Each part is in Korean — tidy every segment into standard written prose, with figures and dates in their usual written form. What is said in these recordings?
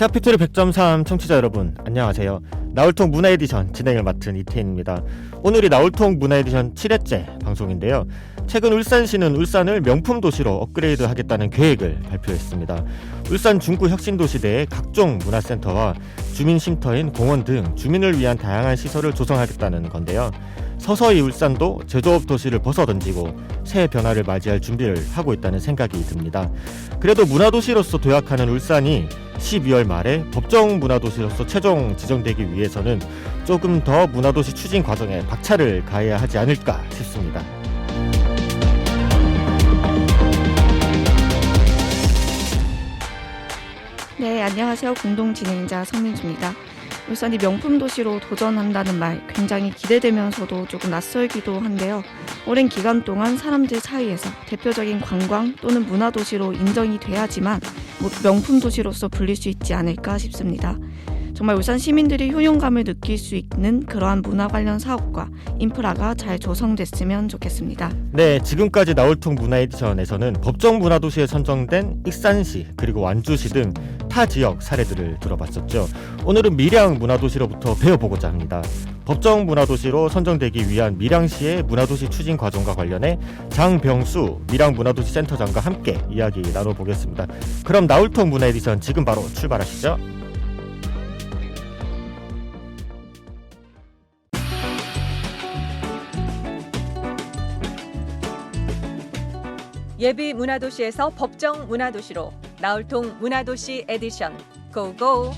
시아피토리 100.3 청취자 여러분 안녕하세요. 나울통 문화 에디션 진행을 맡은 이태인입니다. 오늘이 나울통 문화 에디션 7회째 방송인데요. 최근 울산시는 울산을 명품 도시로 업그레이드 하겠다는 계획을 발표했습니다. 울산 중구 혁신도시대에 각종 문화센터와 주민쉼터인 공원 등 주민을 위한 다양한 시설을 조성하겠다는 건데요. 서서히 울산도 제조업 도시를 벗어던지고 새 변화를 맞이할 준비를 하고 있다는 생각이 듭니다. 그래도 문화도시로서 도약하는 울산이 12월 말에 법정 문화도시로서 최종 지정되기 위해서는 조금 더 문화도시 추진 과정에 박차를 가해야 하지 않을까 싶습니다. 네, 안녕하세요. 공동 진행자 성민주입니다. 울산이 명품 도시로 도전한다는 말 굉장히 기대되면서도 조금 낯설기도 한데요. 오랜 기간 동안 사람들 사이에서 대표적인 관광 또는 문화도시로 인정이 돼야지만 명품 도시로서 불릴 수 있지 않을까 싶습니다. 정말 울산 시민들이 효용감을 느낄 수 있는 그러한 문화 관련 사업과 인프라가 잘 조성됐으면 좋겠습니다. 네, 지금까지 나울통 문화 에디션에서는 법정 문화도시에 선정된 익산시 그리고 완주시 등 타 지역 사례들을 들어봤었죠. 오늘은 밀양 문화도시로부터 배워보고자 합니다. 법정 문화도시로 선정되기 위한 밀양시의 문화도시 추진 과정과 관련해 장병수 밀양 문화도시 센터장과 함께 이야기 나눠보겠습니다. 그럼 나울통 문화 에디션 지금 바로 출발하시죠. 예비 문화도시에서 법정 문화도시로 나울통 문화도시 에디션 고고!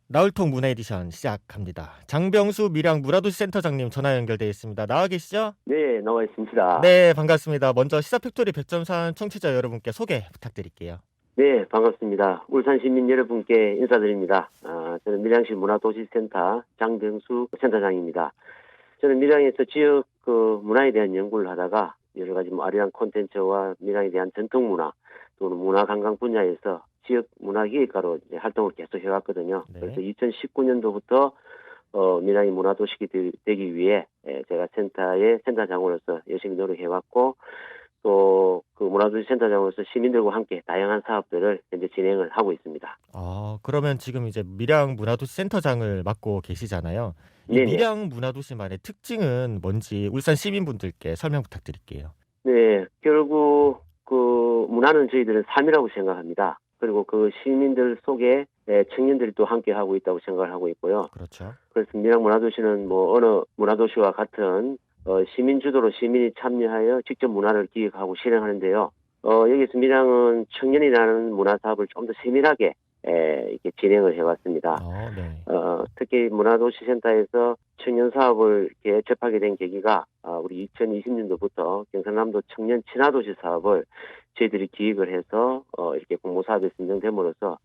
나울통 문화 에디션 시작합니다. 장병수 밀양 문화도시 센터장님 전화 연결되어 있습니다. 나와 계시죠? 네, 나와 있습니다. 네, 반갑습니다. 먼저 시사팩토리 100.3 청취자 여러분께 소개 부탁드릴게요. 네, 반갑습니다. 울산 시민 여러분께 인사드립니다. 저는 밀양시 문화도시센터 장병수 센터장입니다. 저는 밀양에서 지역 문화에 대한 연구를 하다가 여러 가지 아리랑 콘텐츠와 밀양에 대한 전통문화 또는 문화관광 분야에서 지역 문화기획가로 활동을 계속 해왔거든요. 네. 그래서 2019년도부터 밀양이 문화도시가 되기 위해 제가 센터의 센터장으로서 열심히 노력해왔고 또 그 문화도시 센터장으로서 시민들과 함께 다양한 사업들을 현재 진행을 하고 있습니다. 그러면 지금 이제 밀양 문화도시 센터장을 맡고 계시잖아요. 이 네네. 밀양 문화도시만의 특징은 뭔지 울산 시민분들께 설명 부탁드릴게요. 네, 결국 그 문화는 저희들은 삶이라고 생각합니다. 그리고 그 시민들 속에 청년들이 또 함께 하고 있다고 생각을 하고 있고요. 그렇죠. 그래서 밀양 문화도시는 어느 문화도시와 같은 시민 주도로 시민이 참여하여 직접 문화를 기획하고 실행하는데요. 여기서 밀양은 청년이라는 문화 사업을 좀 더 세밀하게 이렇게 진행을 해왔습니다. 네. 특히 문화도시센터에서 청년 사업을 이렇게 접하게 된 계기가 우리 2020년도부터 경상남도 청년 친화도시 사업을 저희들이 기획을 해서 이렇게 공모 사업에 선정됨으로써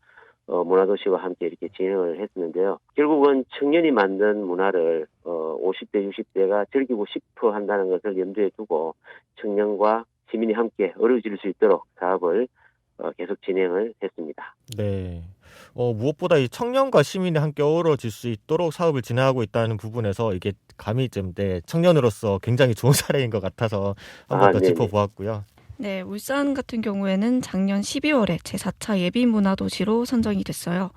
문화도시와 함께 이렇게 진행을 했었는데요. 결국은 청년이 만든 문화를 50대, 60대가 즐기고 싶어 한다는 것을 염두에 두고 청년과 시민이 함께 어우러질 수 있도록 사업을 계속 진행을 했습니다. 네. 무엇보다 이 청년과 시민이 함께 어우러질 수 있도록 사업을 진행하고 있다는 부분에서 이게 감히 좀 청년으로서 굉장히 좋은 사례인 것 같아서 한번 더 네네. 짚어보았고요. 네, 울산 같은 경우에는 작년 12월에 제4차 예비문화도시로 선정이 됐어요.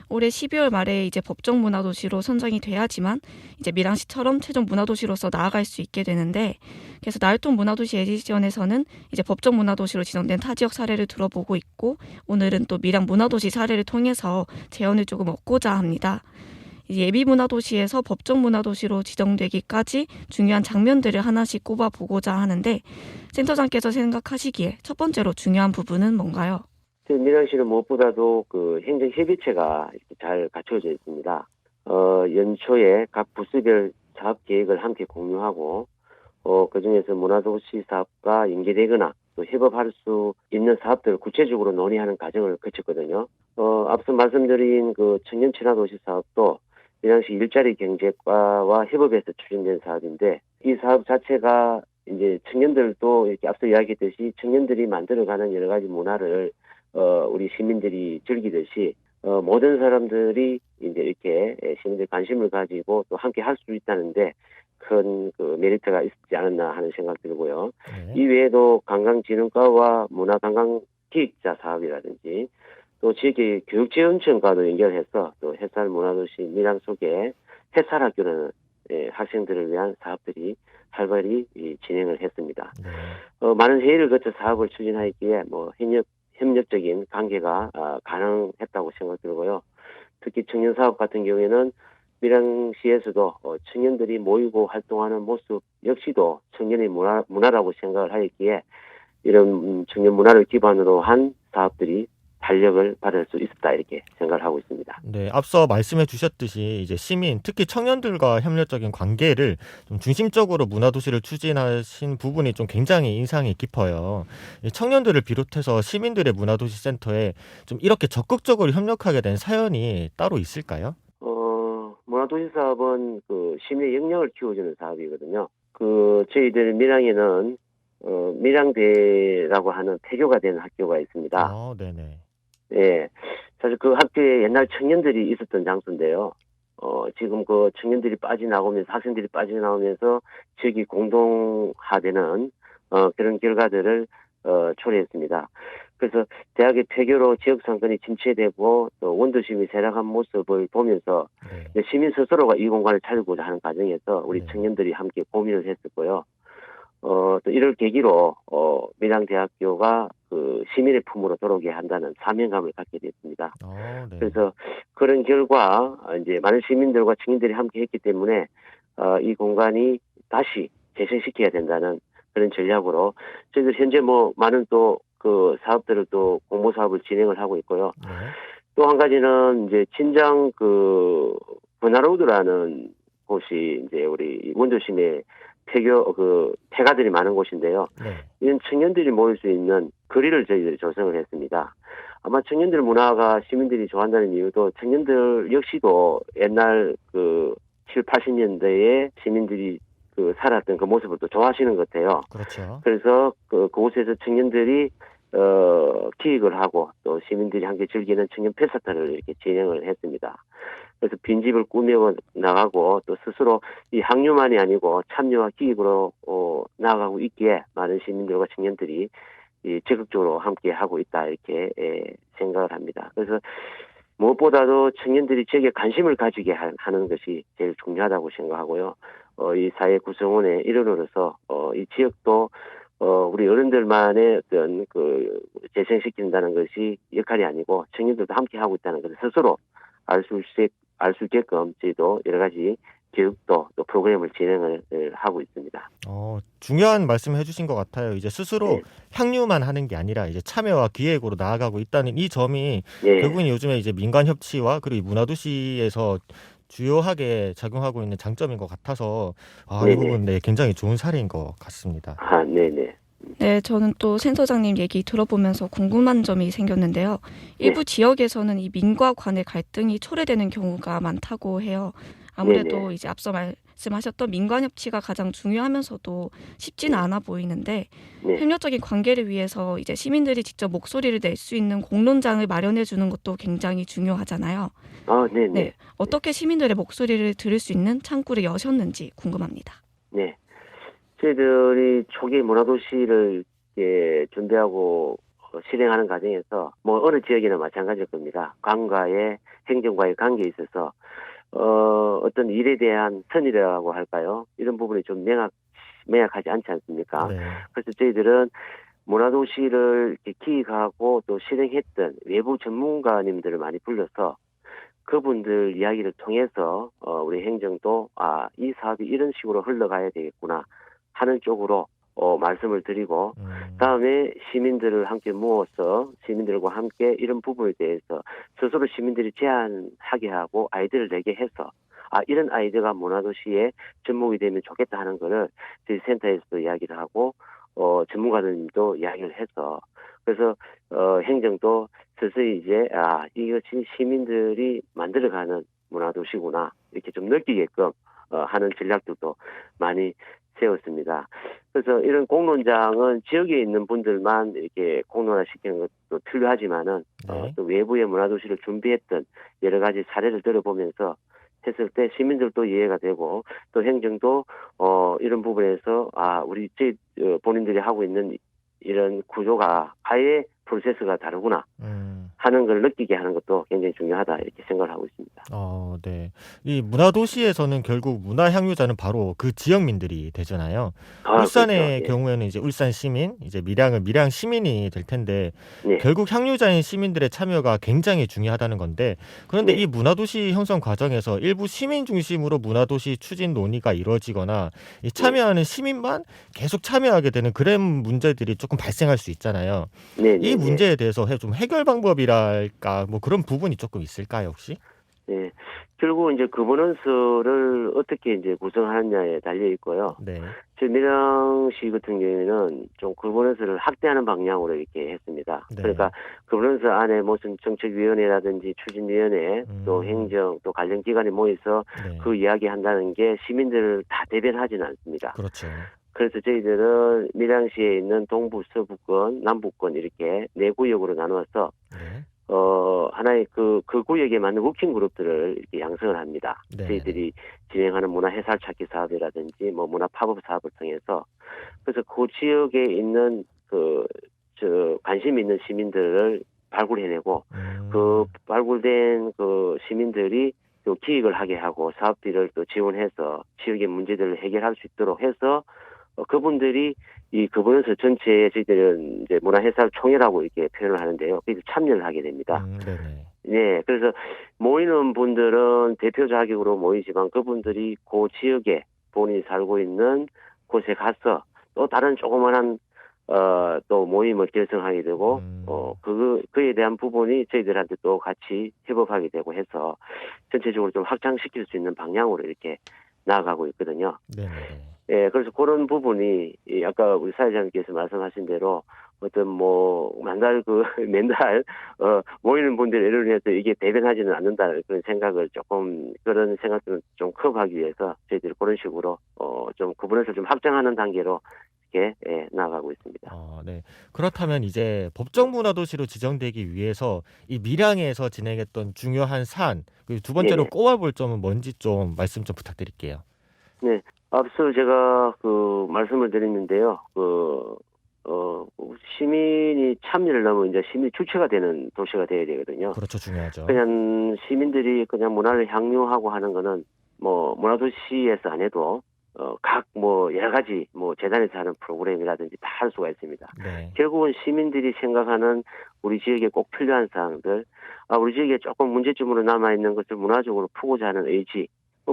올해 12월 말에 이제 법정 문화도시로 선정이 돼야지만 이제 밀양시처럼 최종 문화도시로서 나아갈 수 있게 되는데, 그래서 나울통 문화도시 에디션에서는 이제 법정 문화도시로 지정된 타 지역 사례를 들어보고 있고, 오늘은 또 밀양 문화도시 사례를 통해서 재현을 조금 얻고자 합니다. 예비 문화도시에서 법정 문화도시로 지정되기까지 중요한 장면들을 하나씩 꼽아보고자 하는데, 센터장께서 생각하시기에 첫 번째로 중요한 부분은 뭔가요? 밀양시는 무엇보다도 그 행정협의체가 이렇게 잘 갖춰져 있습니다. 연초에 각 부서별 사업 계획을 함께 공유하고, 그중에서 문화도시 사업과 연계되거나 또 협업할 수 있는 사업들을 구체적으로 논의하는 과정을 거쳤거든요. 앞서 말씀드린 그 청년 친화도시 사업도 밀양시 일자리 경제과와 협업해서 추진된 사업인데, 이 사업 자체가 이제 청년들도 이렇게 앞서 이야기했듯이 청년들이 만들어가는 여러 가지 문화를 우리 시민들이 즐기듯이 모든 사람들이 이제 이렇게 시민들 관심을 가지고 또 함께 할 수 있다는데 큰 그 메리트가 있지 않았나 하는 생각 들고요. 네. 이 외에도 관광진흥과와 문화관광기획자 사업이라든지 또 지역의 교육지원청과도 연결해서 또 햇살 문화도시 밀양 속에 햇살학교라는 학생들을 위한 사업들이 활발히 진행을 했습니다. 네. 많은 회의를 거쳐 사업을 추진하기에 협력적인 관계가 가능했다고 생각 들고요. 특히 청년 사업 같은 경우에는 밀양시에서도 청년들이 모이고 활동하는 모습 역시도 청년의 문화라고 생각을 하였기에 이런 청년 문화를 기반으로 한 사업들이 탄력을 받을 수 있었다 이렇게 생각을 하고 있습니다. 네, 앞서 말씀해 주셨듯이 이제 시민, 특히 청년들과 협력적인 관계를 좀 중심적으로 문화도시를 추진하신 부분이 좀 굉장히 인상이 깊어요. 이 청년들을 비롯해서 시민들의 문화도시 센터에 좀 이렇게 적극적으로 협력하게 된 사연이 따로 있을까요? 문화도시 사업은 그 시민의 역량을 키워주는 사업이거든요. 저희들 밀양에는 밀양대라고 하는 폐교가 된 학교가 있습니다. 네네. 예. 사실 그 학교에 옛날 청년들이 있었던 장소인데요. 지금 그 청년들이 빠져나오면서, 학생들이 빠져나오면서 지역이 공동화되는, 그런 결과들을, 초래했습니다. 그래서 대학의 폐교로 지역 상권이 침체되고 또 원도심이 쇠락한 모습을 보면서 네. 시민 스스로가 이 공간을 찾고자 하는 과정에서 우리 네. 청년들이 함께 고민을 했었고요. 또 이를 계기로 밀양대학교가 그 시민의 품으로 들어오게 한다는 사명감을 갖게 됐습니다. 네. 그래서 그런 결과 이제 많은 시민들과 청년들이 함께 했기 때문에 이 공간이 다시 재생시켜야 된다는 그런 전략으로 저희들 현재 많은 또 그 사업들을 또 공모 사업을 진행을 하고 있고요. 네. 또 한 가지는 이제 진장 그 번화로드라는 곳이 이제 우리 원도심에 폐가들이 많은 곳인데요. 네. 이런 청년들이 모일 수 있는 거리를 저희들이 조성을 했습니다. 아마 청년들 문화가 시민들이 좋아한다는 이유도 청년들 역시도 옛날 그 7, 80년대에 시민들이 그 살았던 그 모습을 또 좋아하시는 것 같아요. 그렇죠. 그래서 그곳에서 청년들이 기획을 하고 또 시민들이 함께 즐기는 청년 페스타를 이렇게 진행을 했습니다. 그래서 빈집을 꾸며 나가고 또 스스로 이 학류만이 아니고 참여와 기획으로 나아가고 있기에 많은 시민들과 청년들이 적극적으로 함께 하고 있다 이렇게 생각을 합니다. 그래서 무엇보다도 청년들이 지역에 관심을 가지게 하는 것이 제일 중요하다고 생각하고요. 이 사회 구성원의 일원으로서 이 지역도 우리 어른들만의 어떤 재생시킨다는 것이 역할이 아니고 청년들도 함께 하고 있다는 것을 스스로 알 수 있게끔 저희도 여러 가지 교육도 또 프로그램을 진행을 하고 있습니다. 중요한 말씀을 해주신 것 같아요. 이제 스스로 네. 향유만 하는 게 아니라 이제 참여와 기획으로 나아가고 있다는 이 점이 네. 결국은 요즘에 이제 민간 협치와 그리고 문화도시에서 주요하게 작용하고 있는 장점인 것 같아서 이 네네. 부분 굉장히 좋은 사례인 것 같습니다. 네네. 네, 저는 또 센터장님 얘기 들어보면서 궁금한 점이 생겼는데요. 일부 지역에서는 이 민과 관의 갈등이 초래되는 경우가 많다고 해요. 아무래도 네네. 이제 앞서 말씀하셨던 민관 협치가 가장 중요하면서도 쉽지는 않아 보이는데 네. 협력적인 관계를 위해서 이제 시민들이 직접 목소리를 낼 수 있는 공론장을 마련해 주는 것도 굉장히 중요하잖아요. 네네. 네, 어떻게 시민들의 목소리를 들을 수 있는 창구를 여셨는지 궁금합니다. 네. 저희들이 초기 문화도시를 준비하고 실행하는 과정에서 어느 지역이나 마찬가지일 겁니다. 관과의 행정과의 관계에 있어서 어떤 일에 대한 선이라고 할까요? 이런 부분이 좀 명확하지 않지 않습니까? 네. 그래서 저희들은 문화도시를 이렇게 기획하고 또 실행했던 외부 전문가님들을 많이 불러서 그분들 이야기를 통해서 우리 행정도 이 사업이 이런 식으로 흘러가야 되겠구나 하는 쪽으로 말씀을 드리고 다음에 시민들을 함께 모아서 시민들과 함께 이런 부분에 대해서 스스로 시민들이 제안하게 하고 아이디어를 내게 해서 이런 아이디어가 문화도시에 접목이 되면 좋겠다 하는 거를 저희 센터에서도 이야기를 하고 전문가들도 이야기를 해서 그래서 행정도 서서히 이제 이것이 시민들이 만들어가는 문화도시구나 이렇게 좀 느끼게끔 하는 전략들도 많이 세웠습니다. 그래서 이런 공론장은 지역에 있는 분들만 이렇게 공론화시키는 것도 필요하지만은 네. 또 외부의 문화도시를 준비했던 여러 가지 사례를 들어보면서 했을 때 시민들도 이해가 되고 또 행정도 이런 부분에서 우리 본인들이 하고 있는 이런 구조가 아예 프로세스가 다르구나 하는 걸 느끼게 하는 것도 굉장히 중요하다 이렇게 생각을 하고 있습니다. 네. 이 문화도시에서는 결국 문화향유자는 바로 그 지역민들이 되잖아요. 울산의 그렇죠. 경우에는 이제 울산 시민, 이제 밀양은 밀양 시민이 될 텐데 네. 결국 향유자인 시민들의 참여가 굉장히 중요하다는 건데 그런데 네. 이 문화도시 형성 과정에서 일부 시민 중심으로 문화도시 추진 논의가 이루어지거나 이 참여하는 시민만 계속 참여하게 되는 그런 문제들이 조금 발생할 수 있잖아요. 네. 이 문제에 대해서 좀 해결 방법이랄까 뭐 그런 부분이 조금 있을까요, 혹시? 네. 결국 이제 거버넌스를 어떻게 이제 구성하느냐에 달려 있고요. 네. 저희 밀양시 같은 경우에는 좀 거버넌스를 확대하는 방향으로 이렇게 했습니다. 네. 그러니까 거버넌스 안에 무슨 정책위원회라든지 추진위원회 또 행정 또 관련 기관이 모여서 네. 그 이야기 한다는 게 시민들을 다 대변하지는 않습니다. 그렇죠. 그래서 저희들은 밀양시에 있는 동부, 서부권, 남부권 이렇게 네 구역으로 나누어서 네. 하나의 그 구역에 맞는 워킹 그룹들을 이렇게 양성을 합니다. 네. 저희들이 진행하는 문화 해설 찾기 사업이라든지 뭐 문화 팝업 사업을 통해서 그래서 그 지역에 있는 관심 있는 시민들을 발굴해내고 그 발굴된 그 시민들이 또 기획을 하게 하고 사업비를 또 지원해서 지역의 문제들을 해결할 수 있도록 해서 그분들이 이 거버넌스 전체에 저희들은 이제 문화해설 총회라고 이렇게 표현을 하는데요. 거기서 참여를 하게 됩니다. 네네. 네, 그래서 모이는 분들은 대표 자격으로 모이지만 그분들이 그 지역에 본인이 살고 있는 곳에 가서 또 다른 조그만한 또 모임을 결성하게 되고 그에 대한 부분이 저희들한테 또 같이 협업하게 되고 해서 전체적으로 좀 확장시킬 수 있는 방향으로 이렇게 나아가고 있거든요. 네네. 예, 그래서 그런 부분이 아까 우리 사회자님께서 말씀하신 대로 어떤 맨날 모이는 분들 예를 해서 이게 대변하지는 않는다 그런 생각을 그런 생각들을 좀 커버하기 위해서 저희들이 그런 식으로 좀 구분해서 좀 확장하는 단계로 이렇게 나아가고 있습니다. 네. 그렇다면 이제 법정 문화도시로 지정되기 위해서 이 밀양에서 진행했던 중요한 사안 그리고 두 번째로 네네. 꼽아볼 점은 뭔지 좀 말씀 좀 부탁드릴게요. 네, 앞서 제가 말씀을 드렸는데요. 시민이 참여를 넘어 이제 시민 주체가 되는 도시가 되어야 되거든요. 그렇죠, 중요하죠. 그냥 시민들이 그냥 문화를 향유하고 하는 거는 문화도시에서 안 해도 여러 가지 재단에서 하는 프로그램이라든지 다 할 수가 있습니다. 네. 결국은 시민들이 생각하는 우리 지역에 꼭 필요한 사항들, 우리 지역에 조금 문제점으로 남아있는 것을 문화적으로 푸고자 하는 의지,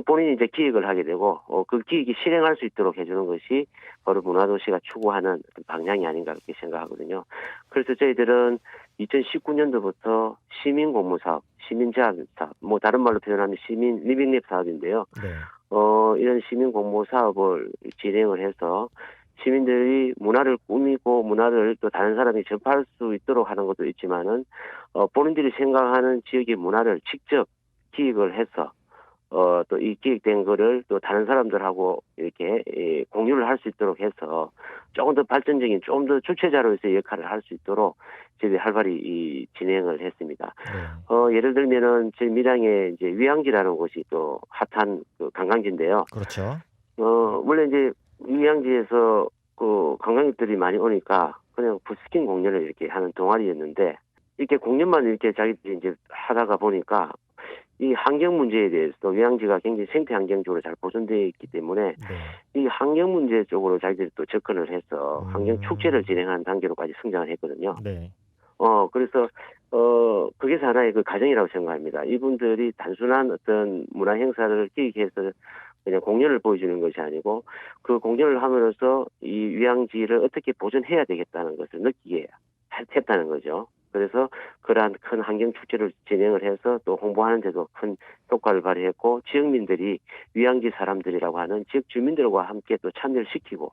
본인이 이제 기획을 하게 되고 그 기획이 실행할 수 있도록 해주는 것이 바로 문화도시가 추구하는 방향이 아닌가 그렇게 생각하거든요. 그래서 저희들은 2019년도부터 시민공무사업, 시민제합사업, 다른 말로 표현하면 시민 리빙랩 사업인데요. 네. 이런 시민공무사업을 진행을 해서 시민들이 문화를 꾸미고 문화를 또 다른 사람이 접할 수 있도록 하는 것도 있지만은 본인들이 생각하는 지역의 문화를 직접 기획을 해서 또 이 기획된 거를 또 다른 사람들하고 이렇게 공유를 할 수 있도록 해서 조금 더 발전적인, 좀 더 주체자로서의 역할을 할 수 있도록 저희들이 활발히 진행을 했습니다. 네. 예를 들면은 저희 밀양에 이제 위양지라는 곳이 또 핫한 관광지인데요. 그렇죠. 원래 이제 위양지에서 관광객들이 많이 오니까 그냥 부스킹 공연을 이렇게 하는 동아리였는데 이렇게 공연만 이렇게 자기들이 이제 하다가 보니까 이 환경 문제에 대해서 위양지가 굉장히 생태 환경적으로 잘 보존되어 있기 때문에 네. 이 환경 문제 쪽으로 자기들이 또 접근을 해서 환경 축제를 진행하는 단계로까지 성장을 했거든요. 네. 그래서 그게 하나의 그 과정이라고 생각합니다. 이분들이 단순한 어떤 문화 행사를 기획해서 그냥 공연을 보여주는 것이 아니고 그 공연을 함으로써 이 위양지를 어떻게 보존해야 되겠다는 것을 느끼게 했다는 거죠. 그래서 그러한 큰 환경 축제를 진행을 해서 또 홍보하는 데도 큰 효과를 발휘했고 지역민들이 위양지 사람들이라고 하는 지역 주민들과 함께 또 참여를 시키고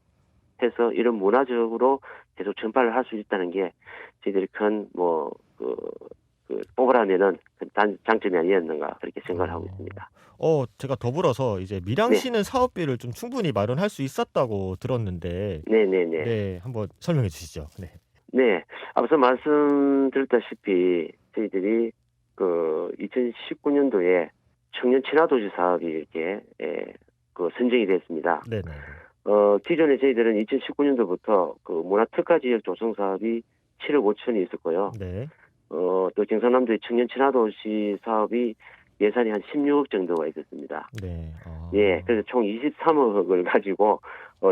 해서 이런 문화적으로 계속 전파를 할 수 있다는 게 저희들이 큰 뽑으라면은 장점이 아니었는가 그렇게 생각을 하고 있습니다. 제가 더불어서 이제 밀양시는 사업비를 좀 충분히 마련할 수 있었다고 들었는데, 네네네. 네, 한번 설명해 주시죠. 네. 네, 앞서 말씀드렸다시피 저희들이 2019년도에 청년 친화도시 사업이 이렇게 선정이 됐습니다. 네네. 기존에 저희들은 2019년도부터 그 문화특화지역 조성 사업이 7억 5천이 있었고요. 네. 또 경상남도의 청년 친화도시 사업이 예산이 한 16억 정도가 있었습니다. 네. 예, 그래서 총 23억을 가지고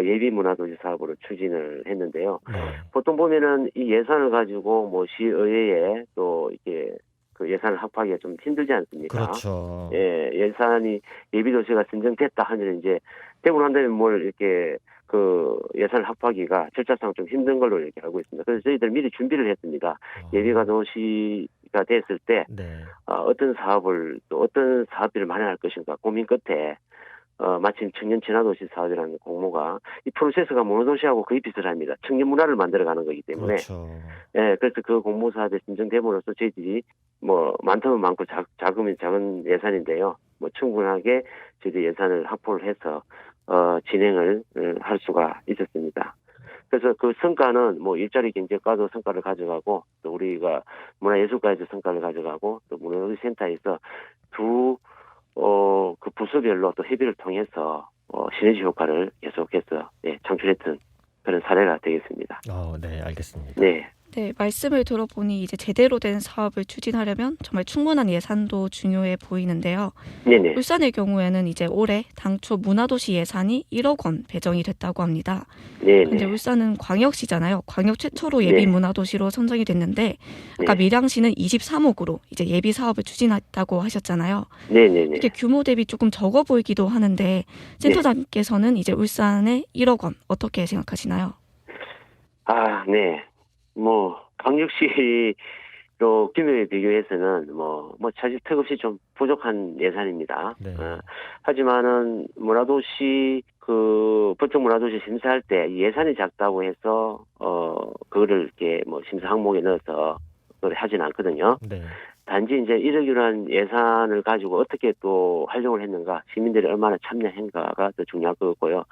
예비 문화도시 사업으로 추진을 했는데요. 네. 보통 보면은 이 예산을 가지고 뭐 시의회에 또 이렇게 그 예산을 확보하기가 좀 힘들지 않습니까? 그렇죠. 예, 예산이 예비도시가 선정됐다 하면 이제 되고 난 다음에 뭘 이렇게 그 예산을 확보하기가 절차상 좀 힘든 걸로 이렇게 알고 있습니다. 그래서 저희들 미리 준비를 했습니다. 예비가 도시가 됐을 때 네. 어떤 사업을 또 어떤 사업비를 마련할 것인가 고민 끝에 마침 청년 친화도시 사업이라는 공모가 이 프로세스가 문화도시하고 거의 비슷합니다. 청년 문화를 만들어가는 거기 때문에 그렇죠. 예, 그래서 그 공모 사업에 신청됨으로써 저희들이 뭐 많다면 많고 작으면 작은 예산인데요. 뭐 충분하게 저희들이 예산을 확보를 해서 진행을 할 수가 있었습니다. 그래서 그 성과는 뭐 일자리 경제과도 성과를 가져가고 또 우리가 문화예술과에서 성과를 가져가고 또 문화센터에서 그 부서별로 또 협의를 통해서 시너지 효과를 계속해서 창출했던 그런 사례가 되겠습니다. 네, 알겠습니다. 네. 네, 말씀을 들어보니 이제 제대로 된 사업을 추진하려면 정말 충분한 예산도 중요해 보이는데요. 네네. 울산의 경우에는 이제 올해 당초 문화도시 예산이 1억 원 배정이 됐다고 합니다. 근데 네네. 울산은 광역시잖아요. 광역 최초로 예비 문화도시로 선정이 됐는데 아까 네. 밀양시는 23억으로 이제 예비 사업을 추진했다고 하셨잖아요. 네네네. 이렇게 규모 대비 조금 적어 보이기도 하는데 센터장께서는 이제 울산의 1억 원 어떻게 생각하시나요? 네. 뭐 광역시로 규모에 비교해서는 뭐 사실 턱없이 좀 부족한 예산입니다. 네. 하지만은 문화도시 법정 문화도시 심사할 때 예산이 작다고 해서 그거를 이렇게 뭐 심사 항목에 넣어서 그걸 하진 않거든요. 네. 단지 이제 1억이라는 예산을 가지고 어떻게 또 활용을 했는가, 시민들이 얼마나 참여했는가가 더 중요할 거고요.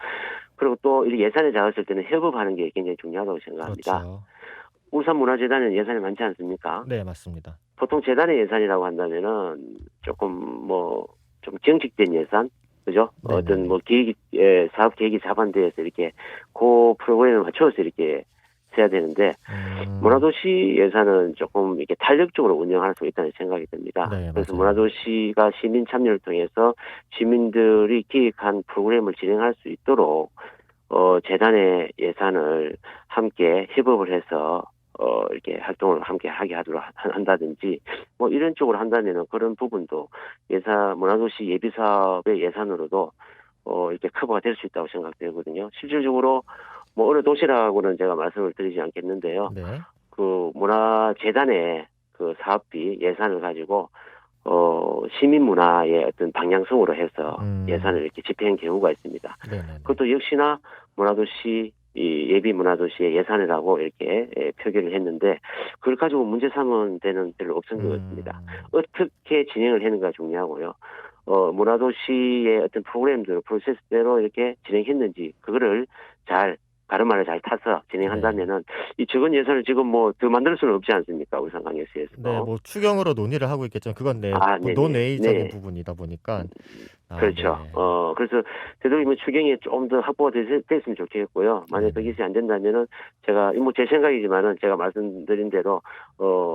그리고 또 이 예산이 작았을 때는 협업하는 게 굉장히 중요하다고 생각합니다. 그렇죠. 울산문화재단은 예산이 많지 않습니까? 네, 맞습니다. 보통 재단의 예산이라고 한다면은 조금 좀 경직된 예산, 그죠? 네네. 어떤 뭐 사업 계획이 자반돼서 이렇게 그 프로그램에 맞춰서 이렇게 써야 되는데 문화도시 예산은 조금 이렇게 탄력적으로 운영할 수 있다는 생각이 듭니다. 네, 그래서 맞아요. 문화도시가 시민 참여를 통해서 시민들이 기획한 프로그램을 진행할 수 있도록 재단의 예산을 함께 협업을 해서 이렇게 활동을 함께 하게 하도록 한다든지 뭐 이런 쪽으로 한다면은 그런 부분도 문화도시 예비사업의 예산으로도 이렇게 커버가 될 수 있다고 생각되거든요. 실질적으로 뭐 어느 도시라고는 제가 말씀을 드리지 않겠는데요. 네. 그 문화재단의 그 사업비 예산을 가지고 시민 문화의 어떤 방향성으로 해서 예산을 이렇게 집행한 경우가 있습니다. 네네. 그것도 역시나 문화도시 이 예비 문화도시의 예산이라고 이렇게 표기를 했는데 그걸 가지고 문제 삼은 데는 별로 없은 것 같습니다. 어떻게 진행을 했는가 중요하고요. 문화도시의 어떤 프로세스대로 이렇게 진행했는지 그거를 다른 말을 잘 타서 진행한다면은 이 적은 예산을 지금 뭐 더 만들 수는 없지 않습니까? 울산광역시에서. 네, 뭐 추경으로 논의를 하고 있겠죠. 그건 네네. 논외적인 네. 부분이다 보니까. 그렇죠. 네. 그래서 되도록이면 추경이 좀 더 확보가 됐으면 좋겠고요. 만약 그게 안 된다면은 제가 뭐 제 생각이지만은 제가 말씀드린 대로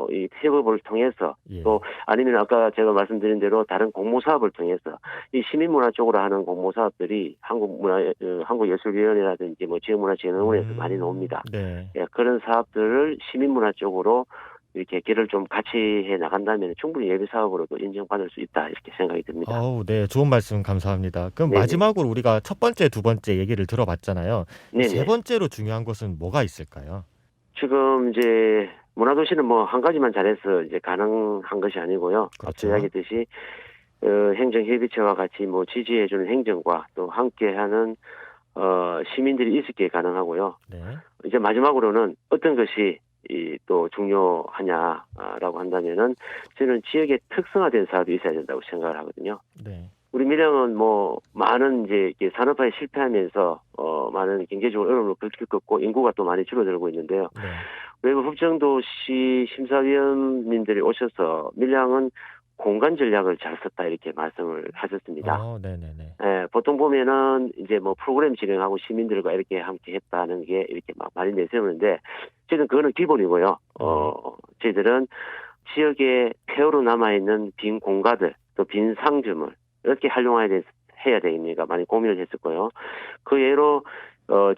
이 협업을 통해서 또 아니면 아까 제가 말씀드린 대로 다른 공모 사업을 통해서 이 시민문화 쪽으로 하는 공모 사업들이 한국예술위원회라든지 뭐 지역문화진흥원에서 많이 나옵니다. 네. 예, 그런 사업들을 시민문화 쪽으로 이렇게 길을 좀 같이 해 나간다면 충분히 예비 사업으로도 인정받을 수 있다 이렇게 생각이 듭니다. 네, 좋은 말씀 감사합니다. 그럼 네네. 마지막으로 우리가 첫 번째, 두 번째 얘기를 들어봤잖아요. 네네. 세 번째로 중요한 것은 뭐가 있을까요? 지금 이제 문화도시는 뭐 한 가지만 잘해서 이제 가능한 것이 아니고요. 그렇죠. 앞서 이야기했듯이 행정협의체와 같이 뭐 지지해주는 행정과 또 함께하는 시민들이 있을 게 가능하고요. 네. 이제 마지막으로는 어떤 것이 또 중요하냐라고 한다면은 저는 지역의 특성화된 사업이 있어야 된다고 생각을 하거든요. 네. 우리 밀양은 뭐 많은 이제 산업화에 실패하면서 많은 경제적으로 어려움을 겪고 인구가 또 많이 줄어들고 있는데요. 네. 외부 법정도시 심사위원님들이 오셔서 밀양은 공간 전략을 잘 썼다 이렇게 말씀을 하셨습니다. 네네네. 예, 보통 보면은 이제 뭐 프로그램 진행하고 시민들과 이렇게 함께 했다는 게 이렇게 막 많이 내세우는데 저희는 그거는 기본이고요. 저희들은 지역에 폐허로 남아있는 빈 공가들 또 빈 상점을 이렇게 해야 되니까 많이 고민을 했었고요. 그 예로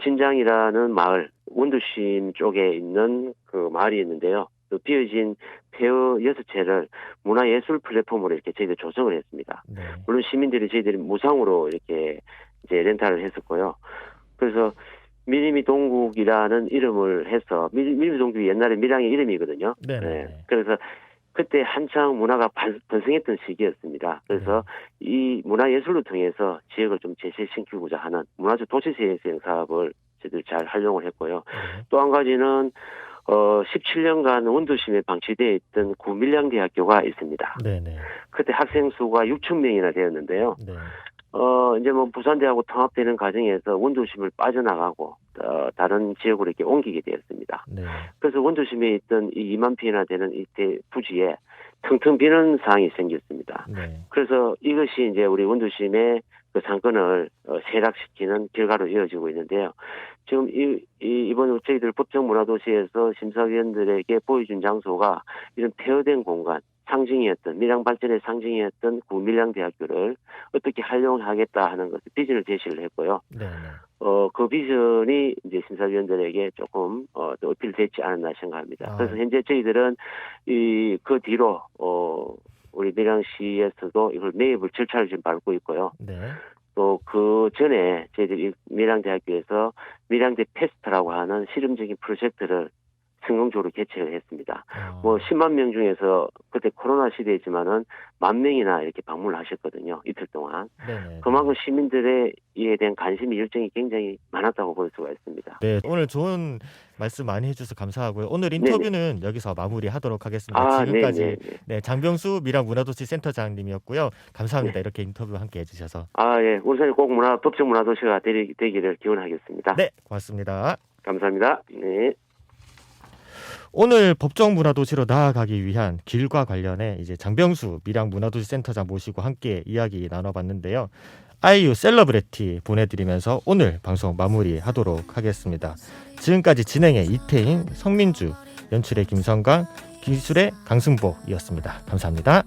진장이라는 마을 원두심 쪽에 있는 그 마을이 있는데요. 그 비어진 폐허 6채를 문화예술 플랫폼으로 이렇게 저희들 조성을 했습니다. 네. 물론 시민들이 저희들이 무상으로 이렇게 이제 렌탈을 했었고요. 그래서 미리미 동국이라는 이름을 해서 미리미 동국이 옛날에 밀양의 이름이거든요. 네네. 그래서 그때 한창 문화가 번성했던 시기였습니다. 그래서 이 문화예술을 통해서 지역을 좀 재생시키고자 하는 문화적 도시재생 사업을 저희들 잘 활용을 했고요. 또 한 가지는 17년간 원도심에 방치되어 있던 구밀양대학교가 있습니다. 네네. 그때 학생 수가 6천 명이나 되었는데요. 네. 이제 뭐 부산대하고 통합되는 과정에서 원도심을 빠져나가고 다른 지역으로 이렇게 옮기게 되었습니다. 네. 그래서 원도심에 있던 이 2만 평이나 되는 이때 부지에 텅텅 비는 상황이 생겼습니다. 네. 그래서 이것이 이제 우리 원도심의 그 상권을 쇠락시키는 결과로 이어지고 있는데요. 지금 이번 저희들 법정문화도시에서 심사위원들에게 보여준 장소가 이런 폐허된 공간, 상징이었던 밀양 발전의 상징이었던 구밀양대학교를 어떻게 활용하겠다 하는 것을 비전을 제시를 했고요. 네. 그 비전이 이제 심사위원들에게 조금 또 어필됐지 않았나 생각합니다. 그래서 현재 저희들은 그 뒤로 우리 밀양시에서도 이걸 매입을 절차를 지금 밟고 있고요. 네. 또 그 전에 저희들이 밀양대학교에서 밀양대 페스트라고 하는 실험적인 프로젝트를 성공적으로 개최를 했습니다. 뭐 10만 명 중에서 그때 코로나 시대이지만은 10,000명이나 이렇게 방문을 하셨거든요. 이틀 동안. 네네. 그만큼 시민들의 이에 대한 관심이 열정이 굉장히 많았다고 볼 수가 있습니다. 네, 오늘 좋은 말씀 많이 해주셔서 감사하고요. 오늘 인터뷰는 여기서 마무리하도록 하겠습니다. 지금까지 네, 장병수 밀양문화도시 센터장님이었고요. 감사합니다. 이렇게 인터뷰 함께 해주셔서. 예, 울산이 꼭 법정문화도시가 되기를 기원하겠습니다. 네, 고맙습니다. 감사합니다. 네. 오늘 법정문화도시로 나아가기 위한 길과 관련해 이제 장병수 밀양문화도시 센터장 모시고 함께 이야기 나눠봤는데요. 아이유 셀러브레티 보내드리면서 오늘 방송 마무리하도록 하겠습니다. 지금까지 진행의 이태인, 성민주, 연출의 김성강, 기술의 강승복이었습니다. 감사합니다.